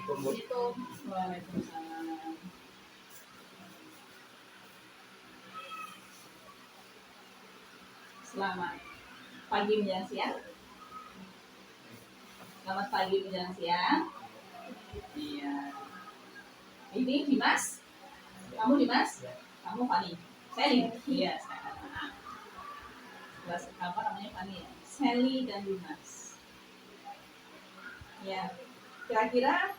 Assalamualaikum. Waalaikumsalam. Selamat pagi menjelang siang. Selamat pagi menjelang siang. Iya. Ini Dimas. Kamu Dimas? Kamu Fani. Sally. Iya. Kelas apa namanya Fani ya? Sally dan Dimas. Ya. Kira-kira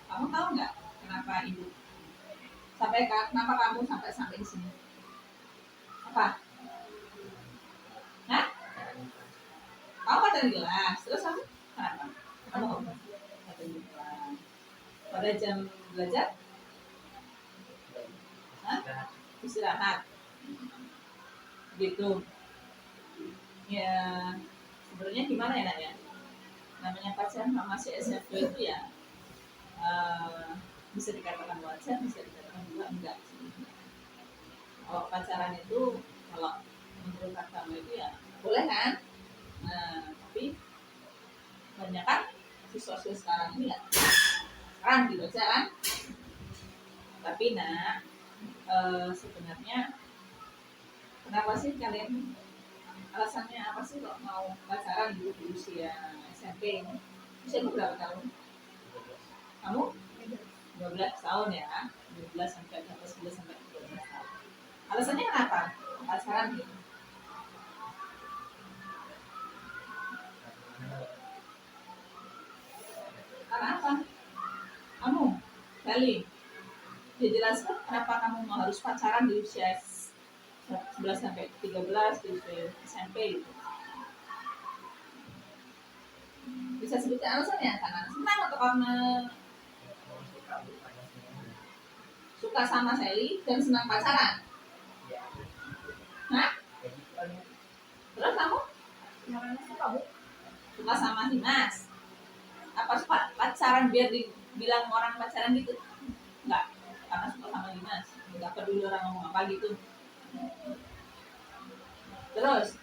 kamu tahu nggak kenapa ibu kenapa kamu sampai di sini? Apa? Hah? Kamu pacaran di kelas, terus kamu kenapa? Kamu pacaran di kelas. Pada jam belajar? Hah? Istirahat. Gitu. Ya, sebenarnya gimana ya nak ya? Namanya pacaran sama si SMP itu ya bisa dikatakan wajar, bisa dikatakan juga enggak sih. Kalau pacaran itu kalau menurut agama itu ya boleh kan? Nah, tapi banyak kan siswa-siswa sekarang ini ya sekarang gitu aja kan. Tapi nak sebenarnya kenapa sih kalian, alasannya apa sih kok mau pacaran dulu di usia SMP ini? Usia berapa tahun? Kamu 12 tahun ya, 12 sampai 11 sampai 12 tahun. Alasannya kenapa pacaran gitu? Karena apa? Kamu, Sally, dijelaskan kenapa kamu harus pacaran di usia 11 sampai 13 di usia SMP gitu. Bisa sebutkan alasannya, karena senang atau karena suka sama Sally dan senang pacaran? Hah? Terus kamu? Suka sama Dimas? Apa suka pacaran biar dibilang orang pacaran gitu? Enggak, karena suka sama Dimas. Enggak peduli orang ngomong apa gitu. Terus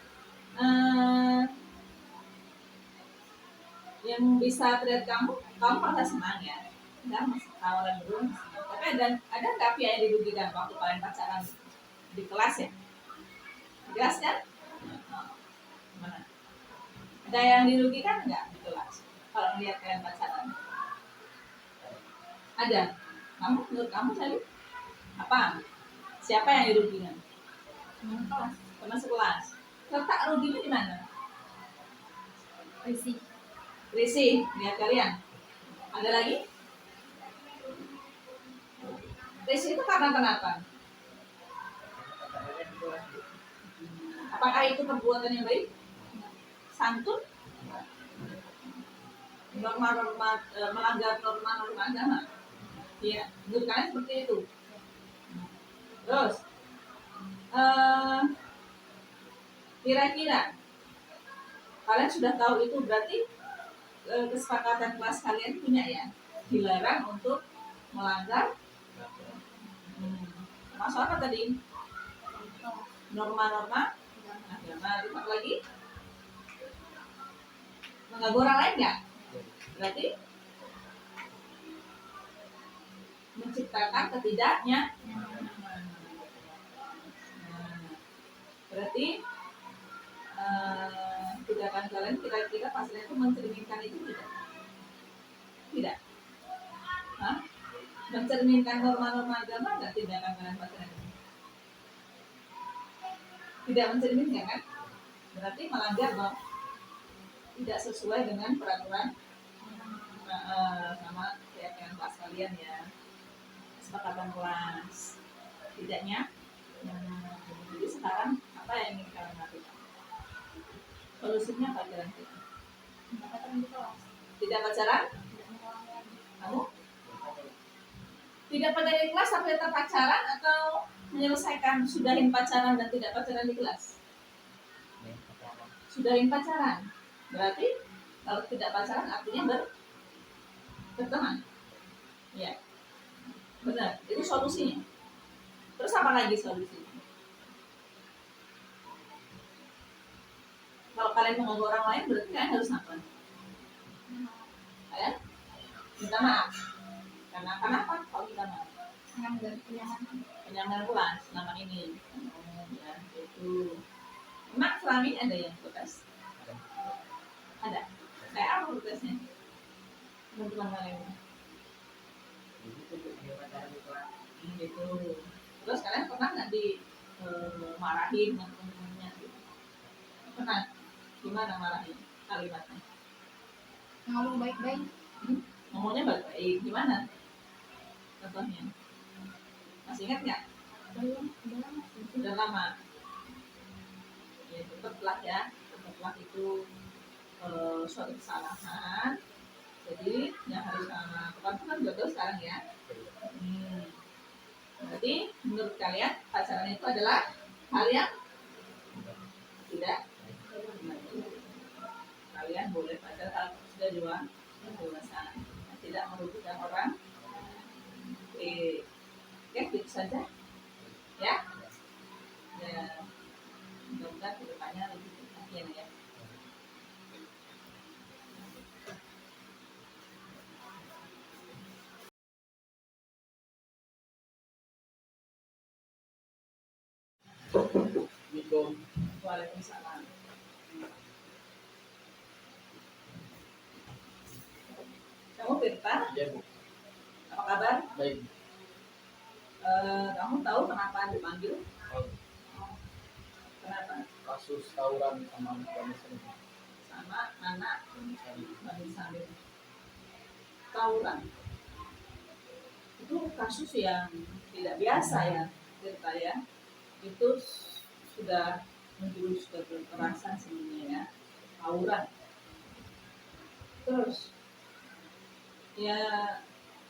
yang bisa terlihat kamu merasa senang ya? Enggak, masih tawaran dulu. Tapi ada nggak pihak yang dirugikan waktu kalian pacaran di kelas ya? Jelas kan? Mana? Ada yang dirugikan nggak di kelas kalau melihat kalian pacaran? Ada. Kamu, menurut kamu tadi apa? Siapa yang dirugikan? Teman sekelas. Letak ruginya di mana? Risih, lihat kalian. Ada lagi? Risih itu karena kenapa? Apakah itu perbuatan yang baik? Santun? Melanggar norma-norma agama? Iya, menurut kalian seperti itu. Terus, kira-kira kalian sudah tahu itu berarti kesepakatan kelas kalian punya ya, dilarang untuk melanggar masuk apa tadi? Norma-norma agama. Apa lagi? Mengganggu orang lain nggak? Berarti menciptakan ketidaknya. Berarti tindakan kalian kira-kira pasalnya itu mencerminkan itu tidak? Tidak. Hah? Mencerminkan norma-norma agama nggak tindakan kalian pasalnya itu? Tidak mencerminkan kan? Berarti melanggar dong. Tidak sesuai dengan peraturan sama keyakinan kelas kalian ya, kesepakatan kelas. Tidaknya. Jadi sekarang apa yang ingin kalian lakukan? Solusinya apa kira-kira? Tidak pacaran? Kamu? Tidak pacaran di kelas sampai tetap pacaran atau menyelesaikan sudahin pacaran dan tidak pacaran di kelas? Sudahin pacaran. Berarti kalau tidak pacaran artinya berteman. Ya. Benar, itu solusinya. Terus apa lagi solusinya? Kalau kalian mengganggu orang lain berarti kalian harus apa? Minta maaf. Karena kenapa kalau minta maaf? Penyangan kelas selama ini. Ya, itu. Emang selama ini ada yang protes? Ada. Kayak apa protesnya? Teman-teman kalian. Gitu. Terus kalian pernah nggak dimarahin dengan teman-temannya? Pernah? Gimana marahin kalimatnya? Ngomong baik-baik. Ngomongnya baik-baik. Gimana? Contohnya? Masih ingat nggak? Udah lama. Ya tetaplah ya. Tetaplah itu suatu kesalahan. Jadi yang harus lakukan itu kan betul sekarang ya. Berarti menurut kalian pacaran itu adalah hal yang tidak kalian boleh pacaran kalau sudah dewasa, tidak merugikan orang. Oke, gitu saja ya. Ya, mudah-mudahan kedepannya lebih perhatian ya. Waalaikumsalam. Kamu Tirta? Iya, Bu. Apa kabar? Baik. Kamu tahu kenapa dipanggil? Kenapa? Kasus tawuran sama anak Bani Salim. Tawuran itu kasus yang tidak biasa ya, Tirta ya. Itu sudah menjurus ke kekerasan sebenarnya ya, tawuran. Terus ya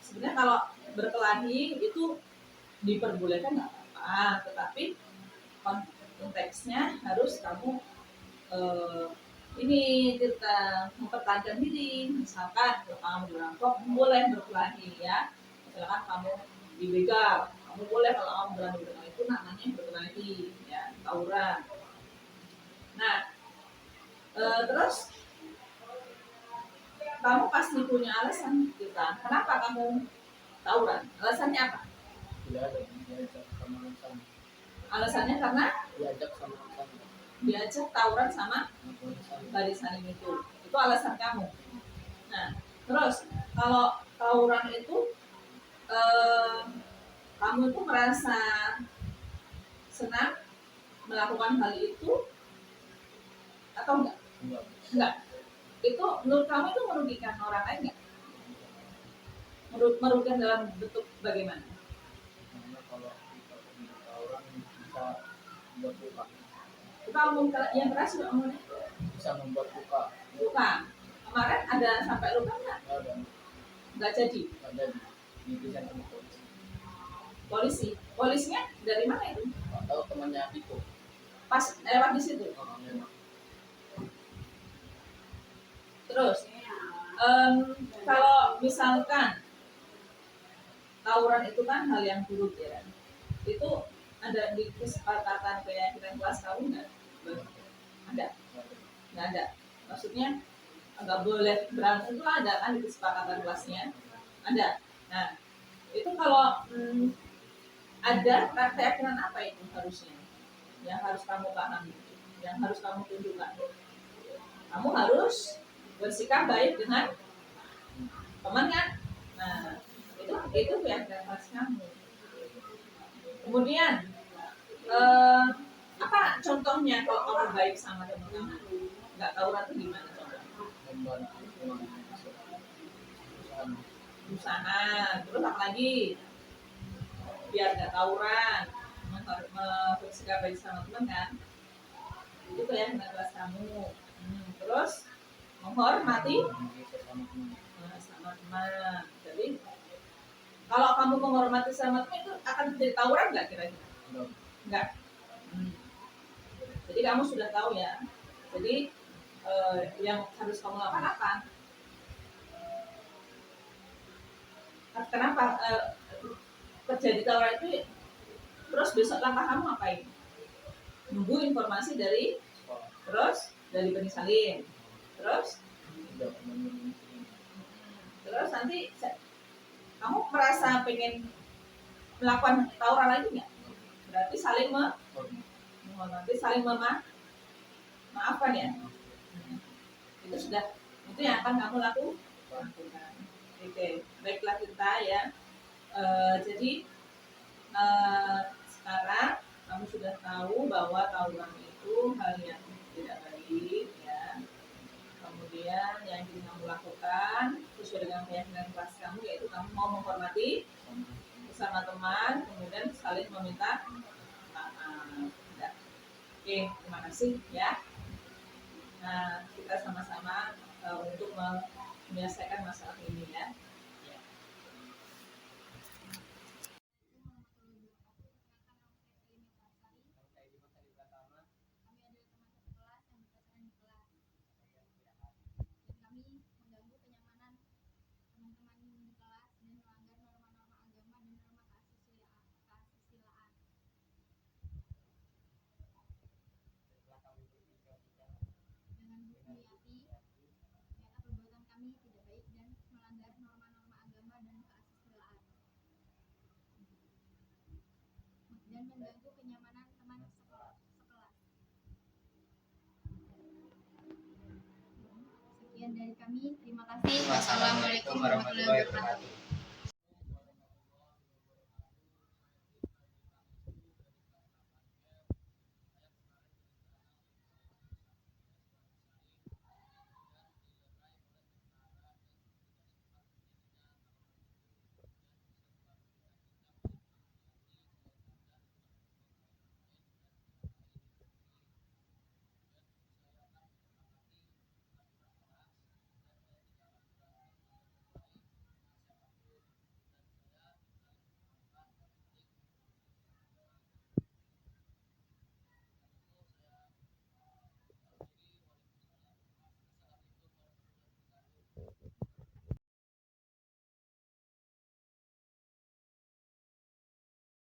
sebenarnya kalau berkelahi itu diperbolehkan nggak apa-apa, tetapi konteksnya harus kamu ini kita mempertahankan diri. Misalkan kalau kamu dirampok, boleh berkelahi ya. Misalkan kamu dibegal, kamu boleh kalau kamu berani berkelahi, itu namanya berkelahi ya, tawuran. Nah, terus kamu pasti punya alasan kita. Kenapa kamu tawuran? Alasannya apa? Tidak ada, diajak sama alasan. Alasannya karena Diajak sama alasan. diajak tawuran sama Bani Salim itu alasan kamu. Nah, terus kalau tawuran itu kamu itu merasa senang melakukan hal itu atau enggak? Enggak. Itu menurut kamu itu merugikan orang lain enggak? Merugikan dalam bentuk bagaimana? Karena kalau kita tawuran bisa membuat luka. Kalau yang keras juga ngomongnya Bisa membuat luka. Luka. Kemarin ada sampai luka enggak? Enggak jadi. Nggak jadi. Dibikin sama polisi. Polisinya dari mana itu? Nggak tahu, temannya itu. Pas lewat di situ. Memang. Terus kalau misalkan tawuran itu kan hal yang buruk ya, itu ada di kesepakatan keyakinan kelas kamu nggak? Ada? Nggak ada. Maksudnya nggak boleh berantem itu ada kan di kesepakatan kelasnya? Ada. Nah, itu kalau ada keyakinan apa itu harusnya? Yang harus kamu pahami, yang harus kamu tunjukkan. Kamu harus bersikap baik dengan teman kan? Nah, itu keyakinan kelas kamu. Kemudian apa contohnya kalau kamu baik sama teman kamu? Nggak tawuran itu gimana contohnya? Usaha. Terus apa lagi? Biar nggak tawuran, bersikap baik sama teman kan? Itu keyakinan kelas kamu. Terus menghormati sama teman. Jadi kalau kamu menghormati sama teman itu akan terjadi tawuran nggak kira-kira? Nggak. Jadi kamu sudah tahu ya. Jadi yang harus kamu lakukan apa? Kenapa terjadi tawuran itu? Terus besok langkah kamu ngapain? Nunggu informasi dari Bani Salim. Terus Terus nanti kamu merasa pengen melakukan tawuran lagi nggak? Berarti saling menghormati, saling memaafkan ya. Itu sudah, itu yang akan kamu lakukan. Oke, baiklah kita ya. Jadi sekarang kamu sudah tahu bahwa tawuran itu hal yang tidak baik ya. Kemudian yang ingin kamu lakukan sesuai dengan keyakinan kelas kamu, yaitu kamu mau menghormati bersama teman, kemudian saling meminta maaf. Ya. Oke, terima kasih ya. Nah, kita sama-sama untuk menyelesaikan masalah ini ya. Dan mengganggu kenyamanan teman sekelas. Sekian dari kami. Terima kasih. Wassalamualaikum warahmatullahi wabarakatuh.